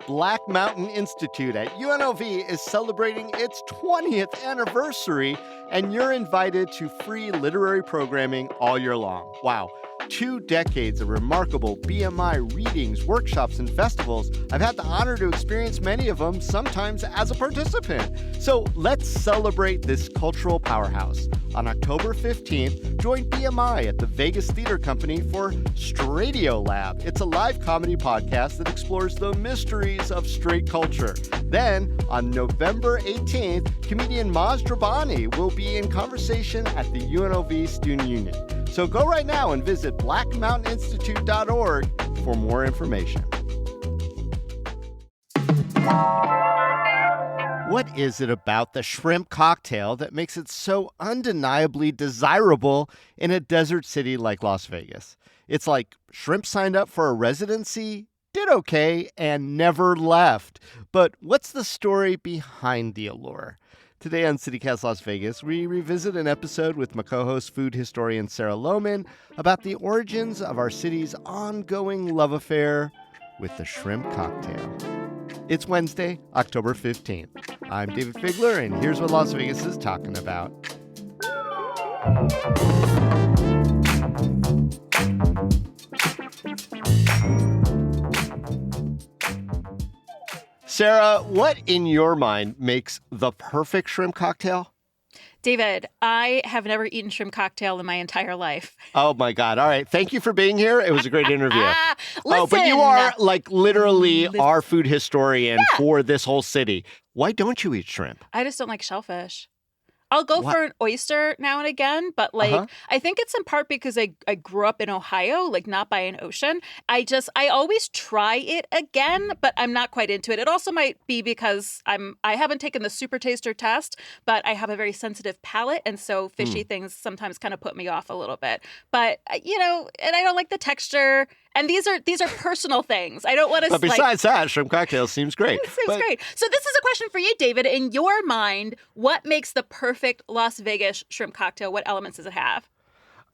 Black Mountain Institute at UNLV is celebrating its 20th anniversary, and you're invited to free literary programming all year long. Wow. 2 decades of remarkable BMI readings, workshops, and festivals. I've had the honor to experience many of them, sometimes as a participant. So let's celebrate this cultural powerhouse. On October 15th, join BMI at the Vegas Theater Company for Stradio Lab. It's a live comedy podcast that explores the mysteries of straight culture. Then, on November 18th, comedian Maz Drabani will be in conversation at the UNLV Student Union. So go right now and visit blackmountaininstitute.org for more information. What is it about the shrimp cocktail that makes it so undeniably desirable in a desert city like Las Vegas? It's like shrimp signed up for a residency, did okay, and never left. But what's the story behind the allure? Today on CityCast Las Vegas, we revisit an episode with my co-host, food historian Sarah Lohman, about the origins of our city's ongoing love affair with the shrimp cocktail. It's Wednesday, October 15th. I'm Dayvid Figler, and here's what Las Vegas is talking about. Sarah, what in your mind makes the perfect shrimp cocktail? Dayvid, I have never eaten shrimp cocktail in my entire life. Oh, my God. All right. Thank you for being here. It was a great interview. Listen, but you are like literally our food historian for this whole city. Why don't you eat shrimp? I just don't like shellfish. I'll go for an oyster now and again, but I think it's in part because I grew up in Ohio, like not by an ocean. I always try it again, but I'm not quite into it. It also might be because I haven't taken the super taster test, but I have a very sensitive palate, and so fishy things sometimes kind of put me off a little bit. But and I don't like the texture. And these are personal things. I don't want to. But besides that, shrimp cocktail seems great. It seems great. So this is a question for you, Dayvid. In your mind, what makes the perfect Las Vegas shrimp cocktail? What elements does it have?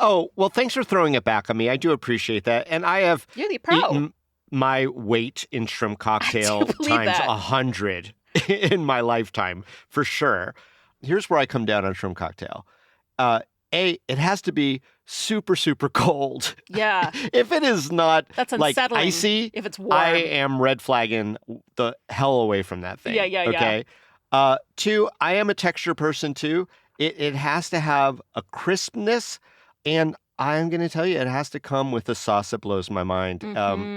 Oh, well, thanks for throwing it back on me. I do appreciate that. And I have eaten my weight in shrimp cocktail times 100 in my lifetime, for sure. Here's where I come down on shrimp cocktail. It has to be super, super cold. Yeah. If it is not That's like unsettling icy, if it's warm. I am red flagging the hell away from that thing. Yeah. Okay. 2, I am a texture person too. It has to have a crispness, and I'm going to tell you, it has to come with a sauce that blows my mind.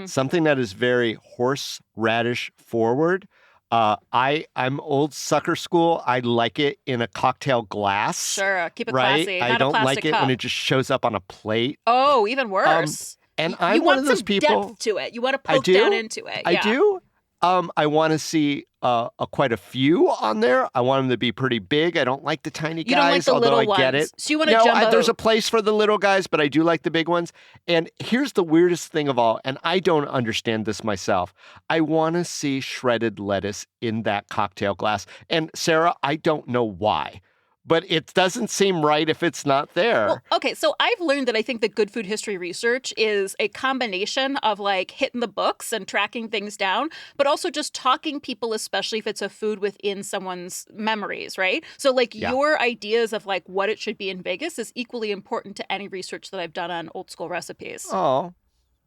Something that is very horseradish forward. I'm old sucker school. I like it in a cocktail glass. Sure, keep it right? classy. I don't not a like it cup. when it just shows up on a plate. Oh, even worse. And I'm one of those people. You want some depth to it. You want to poke down into it. I do. I want to see quite a few on there. I want them to be pretty big. I don't like the tiny guys, you don't like the although little I get ones. it. So you want a jumbo. There's a place for the little guys, but I do like the big ones. And here's the weirdest thing of all, and I don't understand this myself. I want to see shredded lettuce in that cocktail glass. And Sarah, I don't know why. But it doesn't seem right if it's not there. Well, okay, so I've learned that I think that good food history research is a combination of like hitting the books and tracking things down, but also just talking people, especially if it's a food within someone's memories, right? So your ideas of like what it should be in Vegas is equally important to any research that I've done on old school recipes. Oh.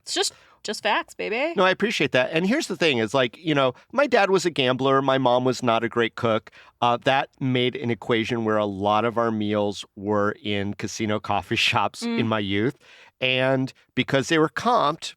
It's just facts, baby. No, I appreciate that. And here's the thing is my dad was a gambler. My mom was not a great cook. That made an equation where a lot of our meals were in casino coffee shops in my youth. And because they were comped,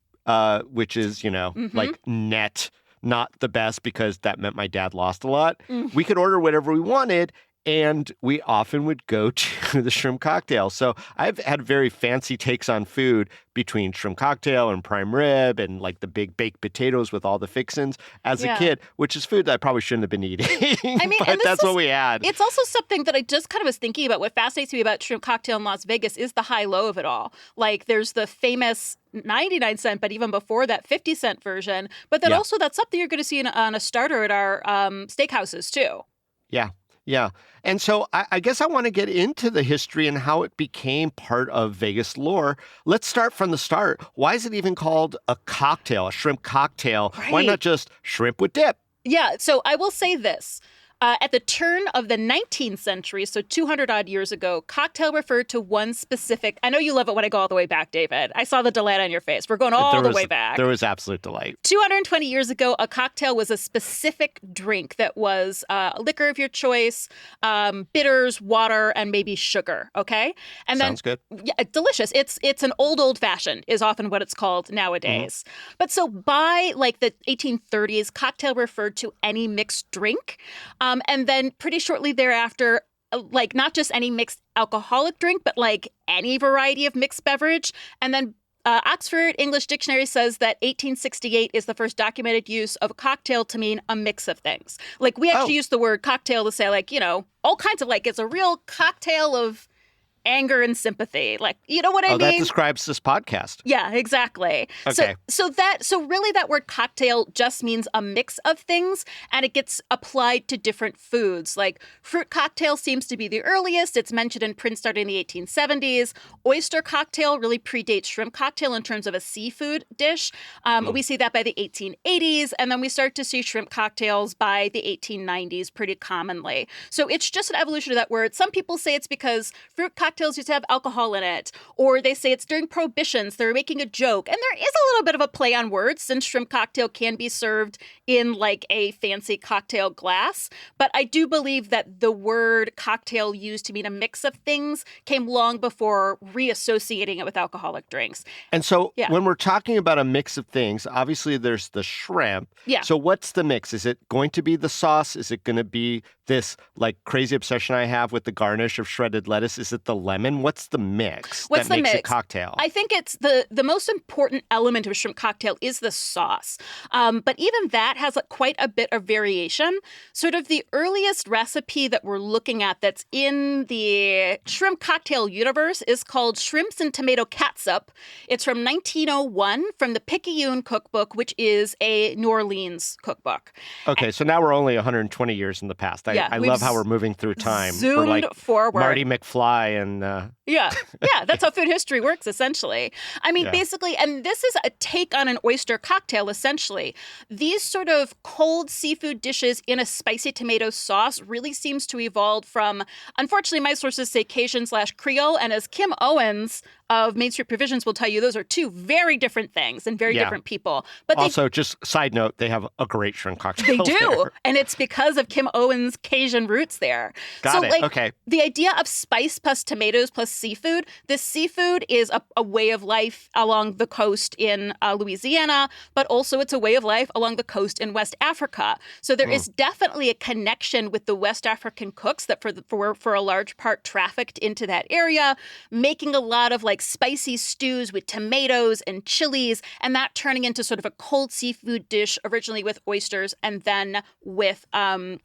which is, like net, not the best because that meant my dad lost a lot, we could order whatever we wanted. And we often would go to the shrimp cocktail. So I've had very fancy takes on food between shrimp cocktail and prime rib and like the big baked potatoes with all the fixins as a kid, which is food that I probably shouldn't have been eating. I mean, but that's what we had. It's also something that I just kind of was thinking about. What fascinates me about shrimp cocktail in Las Vegas is the high-low of it all. Like there's the famous 99-cent, but even before that 50-cent version. But then also that's something you're going to see on a starter at our steakhouses too. Yeah. Yeah. And so I guess I want to get into the history and how it became part of Vegas lore. Let's start from the start. Why is it even called a cocktail, a shrimp cocktail? Right. Why not just shrimp with dip? Yeah, so I will say this. At the turn of the 19th century, so 200 odd years ago, cocktail referred to one specific. I know you love it when I go all the way back, David. I saw the delight on your face. We're going all the way back. There was absolute delight. 220 years ago, a cocktail was a specific drink that was liquor of your choice, bitters, water, and maybe sugar. Okay, and Sounds good. Yeah, delicious. It's an old fashioned is often what it's called nowadays. Mm-hmm. But so by like the 1830s, cocktail referred to any mixed drink. And then pretty shortly thereafter, like not just any mixed alcoholic drink, but like any variety of mixed beverage. And then Oxford English Dictionary says that 1868 is the first documented use of a cocktail to mean a mix of things. Like we actually use the word cocktail to say like, all kinds of like it's a real cocktail of anger and sympathy. Like, you know what I mean? That describes this podcast. Yeah, exactly. Okay. So really that word cocktail just means a mix of things, and it gets applied to different foods. Like fruit cocktail seems to be the earliest. It's mentioned in print starting in the 1870s. Oyster cocktail really predates shrimp cocktail in terms of a seafood dish. We see that by the 1880s, and then we start to see shrimp cocktails by the 1890s pretty commonly. So it's just an evolution of that word. Some people say it's because fruit cocktails used to have alcohol in it, or they say it's during prohibitions. They're making a joke. And there is a little bit of a play on words since shrimp cocktail can be served in like a fancy cocktail glass. But I do believe that the word cocktail used to mean a mix of things came long before reassociating it with alcoholic drinks. And so when we're talking about a mix of things, obviously there's the shrimp. Yeah. So what's the mix? Is it going to be the sauce? Is it going to be this like crazy obsession I have with the garnish of shredded lettuce? Is it the lemon? What's the mix that makes a cocktail? I think it's the most important element of a shrimp cocktail is the sauce. But even that has quite a bit of variation. Sort of the earliest recipe that we're looking at that's in the shrimp cocktail universe is called Shrimps and Tomato Catsup. It's from 1901 from the Picayune Cookbook, which is a New Orleans cookbook. Okay, so now we're only 120 years in the past. I love how we're moving through time. Zoomed we're like forward. Marty McFly and... Yeah, that's how food history works, essentially. I mean, basically, and this is a take on an oyster cocktail, essentially. These sort of cold seafood dishes in a spicy tomato sauce really seems to evolve from, unfortunately, my sources say Cajun/Creole, and as Kim Owens of Main Street Provisions will tell you, those are two very different things and very different people. But also, just side note, they have a great shrimp cocktail. They do, there. And it's because of Kim Owens' Cajun roots there. Got it. Okay. The idea of spice plus tomatoes plus seafood, this seafood is a way of life along the coast in Louisiana, but also it's a way of life along the coast in West Africa. So there is definitely a connection with the West African cooks that for a large part trafficked into that area, making a lot of like spicy stews with tomatoes and chilies, and that turning into sort of a cold seafood dish originally with oysters and then with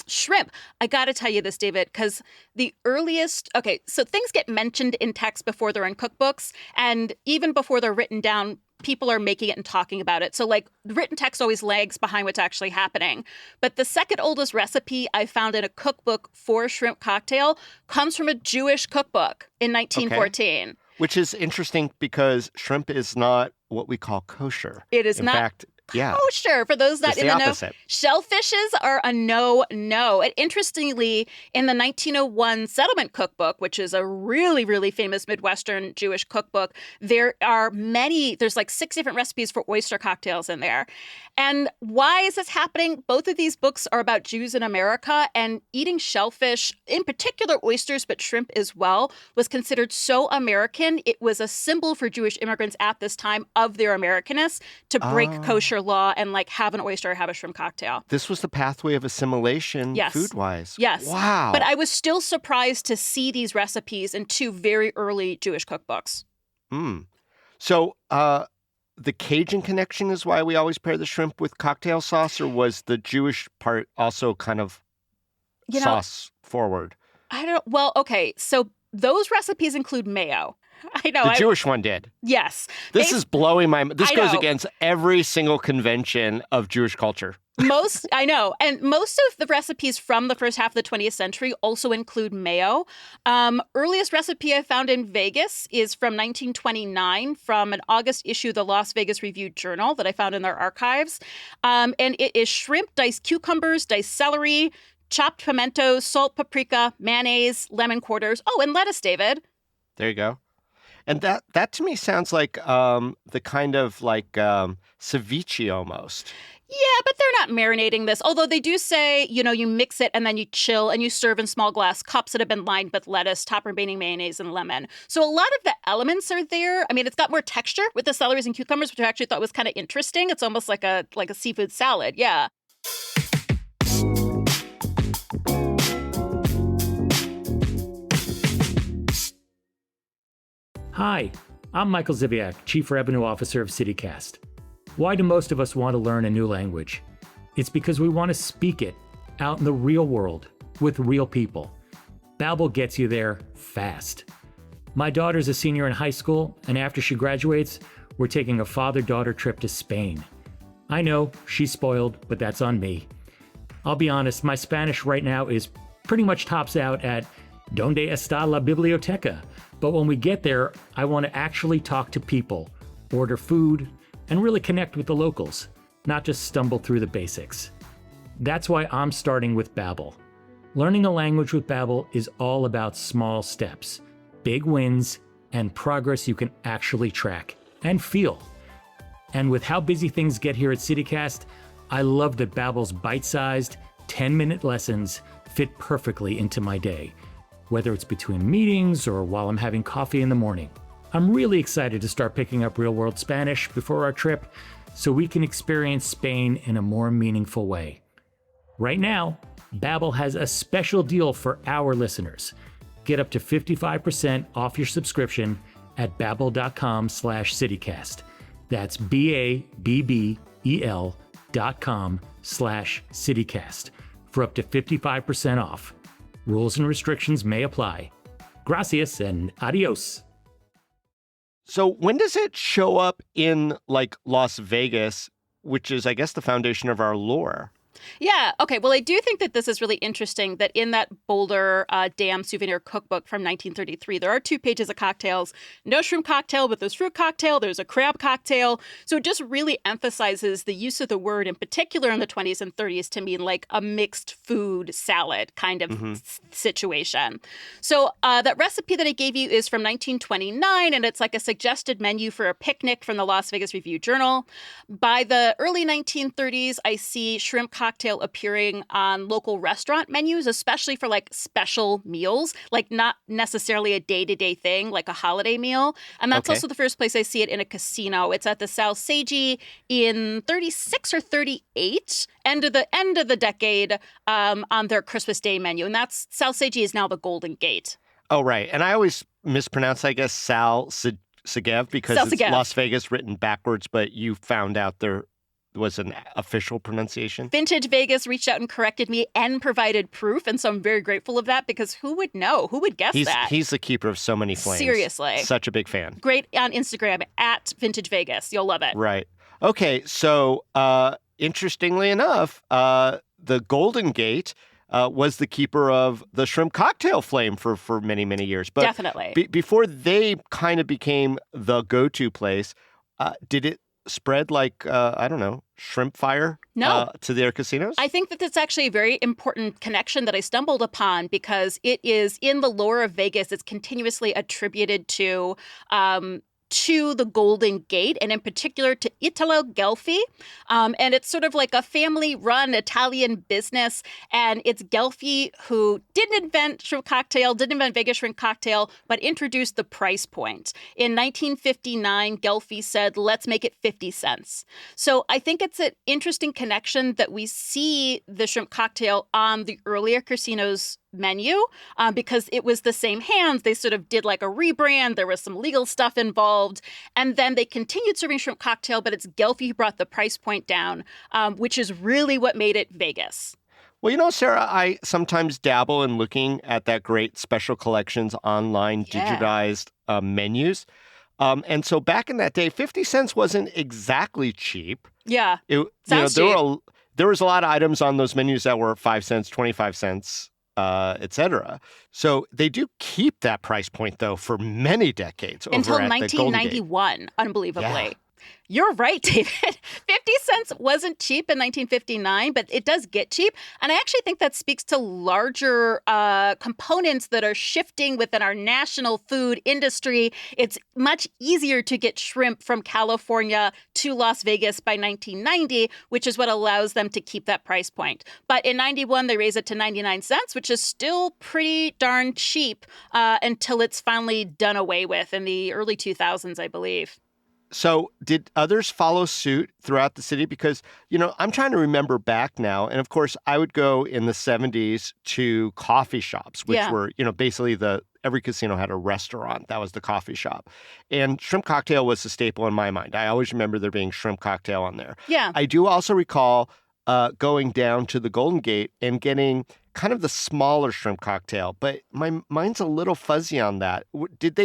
shrimp. I got to tell you this, David, because the earliest, so things get mentioned in text before they're in cookbooks, and even before they're written down, people are making it and talking about it. So like written text always lags behind what's actually happening. But the second oldest recipe I found in a cookbook for shrimp cocktail comes from a Jewish cookbook in 1914. Okay. Which is interesting because shrimp is not what we call kosher. It is not. In fact, kosher. For those that in the know, shellfishes are a no. And interestingly, in the 1901 Settlement Cookbook, which is a really, really famous Midwestern Jewish cookbook, there's like 6 different recipes for oyster cocktails in there. And why is this happening? Both of these books are about Jews in America, and eating shellfish, in particular oysters, but shrimp as well, was considered so American. It was a symbol for Jewish immigrants at this time of their Americanness to break kosher law and like have an oyster or have a shrimp cocktail. This was the pathway of assimilation food-wise. Yes. Wow. But I was still surprised to see these recipes in 2 very early Jewish cookbooks. So the Cajun connection is why we always pair the shrimp with cocktail sauce, or was the Jewish part also kind of sauce forward? I don't. Well, okay. So those recipes include mayo. I know. The Jewish one did. Yes. This is blowing my mind. This goes against every single convention of Jewish culture. I know. And most of the recipes from the first half of the 20th century also include mayo. Earliest recipe I found in Vegas is from 1929 from an August issue of the Las Vegas Review-Journal that I found in their archives. And it is shrimp, diced cucumbers, diced celery, chopped pimentos, salt, paprika, mayonnaise, lemon quarters. Oh, and lettuce, David. There you go. And that to me sounds like the kind of like ceviche almost. Yeah, but they're not marinating this. Although they do say, you mix it and then you chill and you serve in small glass cups that have been lined with lettuce, top remaining mayonnaise, and lemon. So a lot of the elements are there. I mean, it's got more texture with the celeries and cucumbers, which I actually thought was kind of interesting. It's almost like a seafood salad. Yeah. Hi, I'm Michael Ziviak, Chief Revenue Officer of CityCast. Why do most of us want to learn a new language? It's because we want to speak it out in the real world with real people. Babbel gets you there fast. My daughter's a senior in high school, and after she graduates, we're taking a father-daughter trip to Spain. I know, she's spoiled, but that's on me. I'll be honest, my Spanish right now is pretty much tops out at "Donde está la biblioteca?" But when we get there, I want to actually talk to people, order food, and really connect with the locals, not just stumble through the basics. That's why I'm starting with Babbel. Learning a language with Babbel is all about small steps, big wins, and progress you can actually track and feel. And with how busy things get here at CityCast, I love that Babbel's bite-sized, 10-minute lessons fit perfectly into my day, whether it's between meetings or while I'm having coffee in the morning. I'm really excited to start picking up real-world Spanish before our trip so we can experience Spain in a more meaningful way. Right now, Babbel has a special deal for our listeners. Get up to 55% off your subscription at babbel.com/citycast. That's BABBEL.com/citycast for up to 55% off. Rules and restrictions may apply. Gracias and adios. So when does it show up in like Las Vegas, which is, I guess, the foundation of our lore? Yeah. Okay. Well, I do think that this is really interesting that in that Boulder Dam souvenir cookbook from 1933, there are 2 pages of cocktails. No shrimp cocktail, but there's fruit cocktail. There's a crab cocktail. So it just really emphasizes the use of the word, in particular in the 20s and 30s, to mean like a mixed food salad kind of situation. So that recipe that I gave you is from 1929, and it's like a suggested menu for a picnic from the Las Vegas Review-Journal. By the early 1930s, I see shrimp cocktail appearing on local restaurant menus, especially for like special meals, like not necessarily a day-to-day thing, like a holiday meal. And that's also the first place I see it in a casino. It's at the Salsagey in 36 or 38, end of the decade, on their Christmas Day menu. And that's Salsagey is now the Golden Gate. Oh, right. And I always mispronounce, I guess, Salsagev because it's Las Vegas written backwards, but you found out there was an official pronunciation. Vintage Vegas reached out and corrected me and provided proof, and so I'm very grateful of that because who would know? Who would guess that? He's the keeper of so many flames. Seriously. Such a big fan. Great on Instagram, at Vintage Vegas. You'll love it. Right. Okay, so interestingly enough, the Golden Gate was the keeper of the shrimp cocktail flame for many, many years. But definitely. Before they kind of became the go-to place, did it spread like, I don't know, shrimp fire to their casinos? I think that that's actually a very important connection that I stumbled upon because it is in the lore of Vegas. It's continuously attributed to the Golden Gate, and in particular to Italo Gelfi. And it's sort of like a family-run Italian business. And it's Gelfi who didn't invent Vegas shrimp cocktail, but introduced the price point. In 1959, Gelfi said, let's make it 50 cents. So I think it's an interesting connection that we see the shrimp cocktail on the earlier casinos menu because it was the same hands. They sort of did like a rebrand. There was some legal stuff involved. And then they continued serving shrimp cocktail, but it's Gelfi who brought the price point down, which is really what made it Vegas. Well, you know, Sarah, I sometimes dabble in looking at that great special collections online digitized menus. And so back in that day, 50 cents wasn't exactly cheap. Yeah. Sounds cheap. there was a lot of items on those menus that were 5 cents, 25 cents, et cetera. So they do keep that price point, though, for many decades over until at the Golden Gate. 1991, unbelievably. Yeah. You're right, David. 50 cents wasn't cheap in 1959, but it does get cheap. And I actually think that speaks to larger components that are shifting within our national food industry. It's much easier to get shrimp from California to Las Vegas by 1990, which is what allows them to keep that price point. But in 91, they raise it to 99 cents, which is still pretty darn cheap until it's finally done away with in the early 2000s, I believe. So did others follow suit throughout the city? Because, I'm trying to remember back now. And of course, I would go in the 70s to coffee shops, which were, basically every casino had a restaurant. That was the coffee shop. And shrimp cocktail was a staple in my mind. I always remember there being shrimp cocktail on there. Yeah. I do also recall going down to the Golden Gate and getting kind of the smaller shrimp cocktail, but my mind's a little fuzzy on that. Did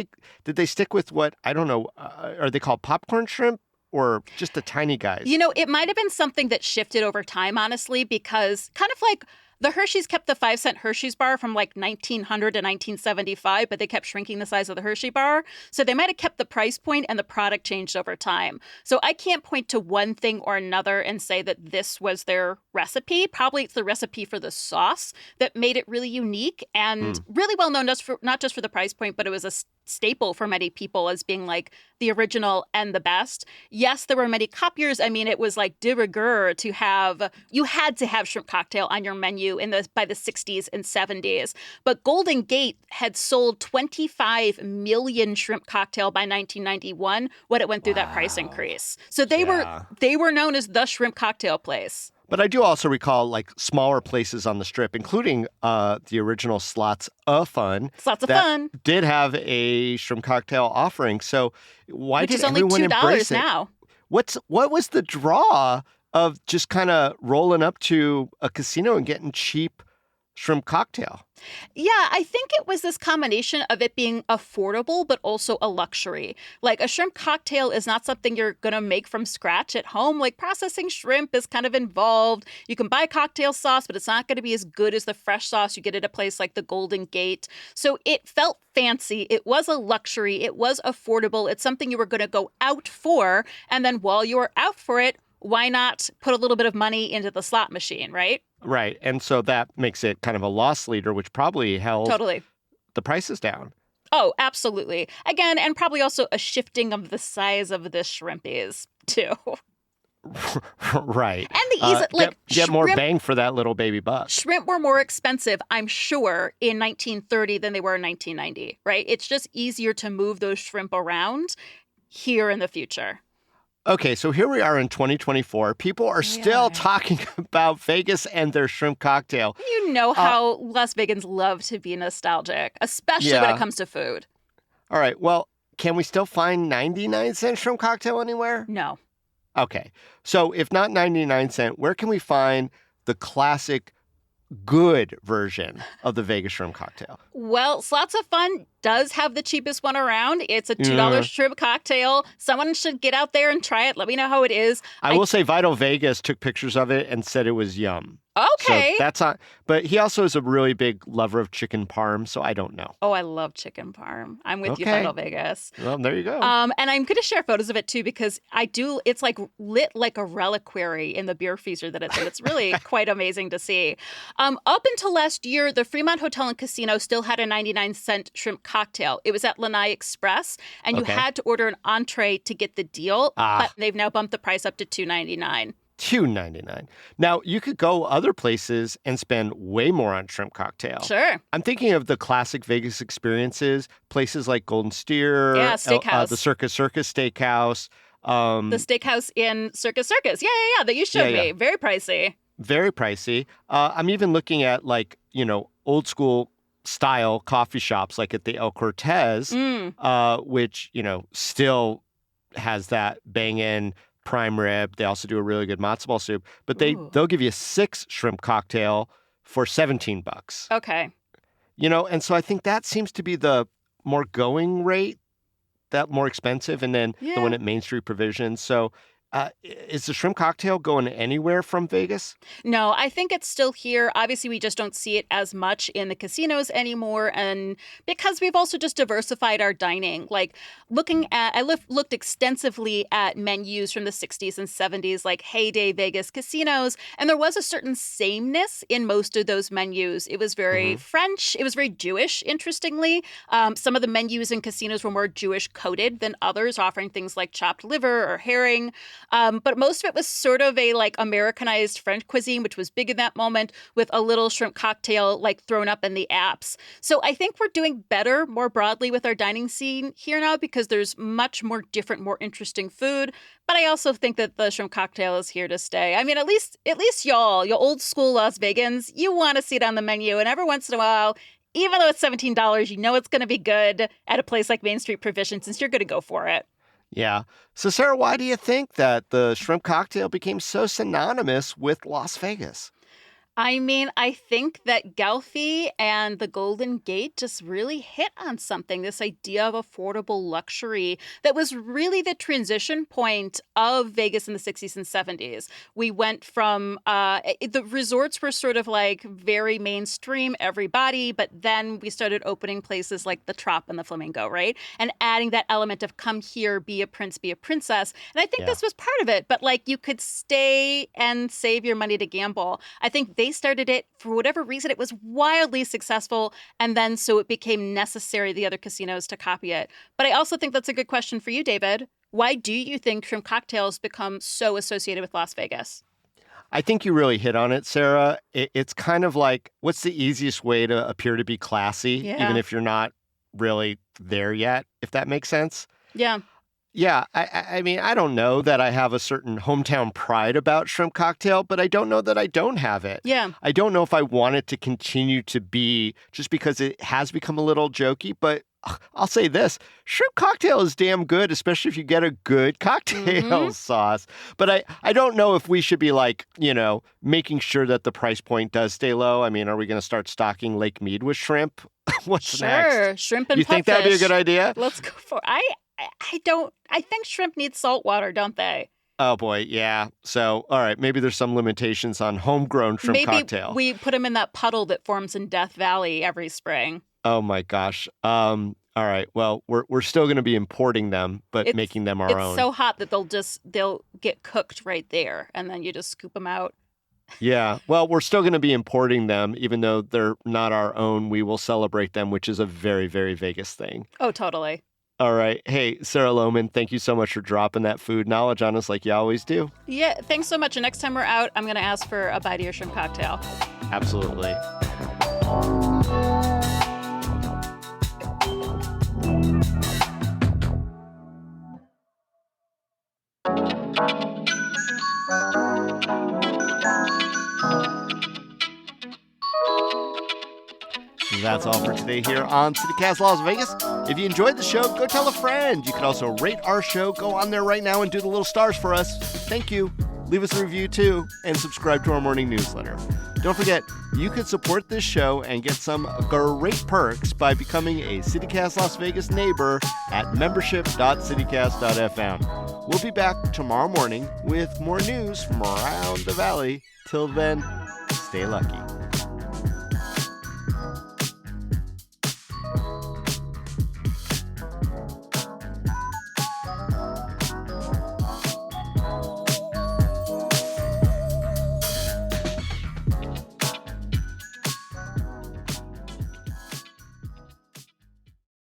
they stick with what, I don't know, are they called popcorn shrimp or just the tiny guys? It might have been something that shifted over time, honestly, because kind of like the Hershey's kept the 5-cent Hershey's bar from like 1900 to 1975, but they kept shrinking the size of the Hershey bar. So they might have kept the price point and the product changed over time. So I can't point to one thing or another and say that this was their recipe. Probably it's the recipe for the sauce that made it really unique and really well known, not just for the price point, but it was a staple for many people as being like the original and the best. Yes, there were many copiers. I mean, it was like de rigueur you had to have shrimp cocktail on your menu by the 60s and 70s. But Golden Gate had sold 25 million shrimp cocktail by 1991 when it went through that price increase. So they were known as the shrimp cocktail place. But I do also recall like smaller places on the Strip, including the original Slots of Fun. Slots of Fun did have a shrimp cocktail offering. So why Which did is only everyone $2 embrace it? now. What was the draw of just kind of rolling up to a casino and getting cheap shrimp cocktail? Yeah, I think it was this combination of it being affordable, but also a luxury. Like a shrimp cocktail is not something you're going to make from scratch at home. Like processing shrimp is kind of involved. You can buy cocktail sauce, but it's not going to be as good as the fresh sauce you get at a place like the Golden Gate. So it felt fancy. It was a luxury. It was affordable. It's something you were going to go out for. And then while you were out for it, why not put a little bit of money into the slot machine, right? Right. And so that makes it kind of a loss leader, which probably held the prices down. Oh, absolutely. Again, and probably also a shifting of the size of the shrimpies, too. Right. And the easy, get more bang for that little baby buck. Shrimp were more expensive, I'm sure, in 1930 than they were in 1990, right? It's just easier to move those shrimp around here in the future. Okay, so here we are in 2024. People are still talking about Vegas and their shrimp cocktail. You know how Las Vegans love to be nostalgic, especially when it comes to food. All right, well, can we still find 99-cent shrimp cocktail anywhere? No. Okay, so if not 99-cent, where can we find the classic good version of the Vegas shrimp cocktail? Well, Slots of Fun does have the cheapest one around. It's a $2 shrimp cocktail. Someone should get out there and try it. Let me know how it is. I will say Vital Vegas took pictures of it and said it was yum. Okay. So that's not, but he also is a really big lover of chicken parm, so I don't know. Oh, I love chicken parm. I'm with you, Vital Vegas. Well, there you go. And I'm going to share photos of it too because it's like lit like a reliquary in the beer freezer that it's in. It's really quite amazing to see. Up until last year, the Fremont Hotel and Casino still had a 99-cent shrimp cocktail. It was at Lanai Express, and you had to order an entree to get the deal, but they've now bumped the price up to $2.99. $2.99. Now, you could go other places and spend way more on shrimp cocktail. Sure. I'm thinking of the classic Vegas experiences, places like Golden Steer, Steakhouse. The Circus Steakhouse. The steakhouse in Circus. Yeah, that you showed me. Very pricey. Very pricey. I'm even looking at old school style coffee shops like at the El Cortez, which, still has that bang-in prime rib. They also do a really good matzo ball soup, but they'll give you 6 shrimp cocktail for $17. Okay. And so I think that seems to be the more going rate, that more expensive, and then the one at Main Street Provisions. So Is the shrimp cocktail going anywhere from Vegas? No, I think it's still here. Obviously, we just don't see it as much in the casinos anymore. And because we've also just diversified our dining, like looked extensively at menus from the 60s and 70s, like heyday Vegas casinos. And there was a certain sameness in most of those menus. It was very French. It was very Jewish, interestingly. Some of the menus in casinos were more Jewish coded than others, offering things like chopped liver or herring. But most of it was sort of a like Americanized French cuisine, which was big in that moment, with a little shrimp cocktail like thrown up in the apps. So I think we're doing better more broadly with our dining scene here now because there's much more different, more interesting food. But I also think that the shrimp cocktail is here to stay. I mean, at least y'all, you old school Las Vegans, you want to see it on the menu. And every once in a while, even though it's $17, you know it's going to be good at a place like Main Street Provision since you're going to go for it. Yeah. So, Sarah, why do you think that the shrimp cocktail became so synonymous with Las Vegas? I mean, I think that Gelfi and the Golden Gate just really hit on something, this idea of affordable luxury that was really the transition point of Vegas in the 60s and 70s. We went from the resorts were sort of like very mainstream, everybody, but then we started opening places like the Trop and the Flamingo, right? And adding that element of come here, be a prince, be a princess. And I think this was part of it, but like you could stay and save your money to gamble. I think they started it for whatever reason. It was wildly successful. And then so it became necessary, the other casinos, to copy it. But I also think that's a good question for you, Dayvid. Why do you think shrimp cocktails become so associated with Las Vegas? I think you really hit on it, Sarah. It's kind of like, what's the easiest way to appear to be classy, even if you're not really there yet, if that makes sense? Yeah. Yeah, I mean, I don't know that I have a certain hometown pride about shrimp cocktail, but I don't know that I don't have it. Yeah. I don't know if I want it to continue to be just because it has become a little jokey, but I'll say this, shrimp cocktail is damn good, especially if you get a good cocktail sauce. But I don't know if we should be like, making sure that the price point does stay low. I mean, are we going to start stocking Lake Mead with shrimp? What's next? Sure, shrimp and You think that'd be a good idea? Let's go for it. I think shrimp need salt water, don't they? Oh, boy. Yeah. So, all right. Maybe there's some limitations on homegrown shrimp cocktail. Maybe we put them in that puddle that forms in Death Valley every spring. Oh, my gosh. All right. Well, we're still going to be importing them, but making them our own. It's so hot that they'll get cooked right there, and then you just scoop them out. Yeah. Well, we're still going to be importing them, even though they're not our own. We will celebrate them, which is a very, very Vegas thing. Oh, totally. All right. Hey, Sarah Lohman, thank you so much for dropping that food knowledge on us like you always do. Yeah, thanks so much. And next time we're out, I'm going to ask for a bite of your shrimp cocktail. Absolutely. That's all for today here on CityCast Las Vegas. If you enjoyed the show, go tell a friend. You can also rate our show. Go on there right now and do the little stars for us. Thank you. Leave us a review too, and subscribe to our morning newsletter. Don't forget, you can support this show and get some great perks by becoming a CityCast Las Vegas neighbor at membership.citycast.fm. We'll be back tomorrow morning with more news from around the valley. Till then, stay lucky.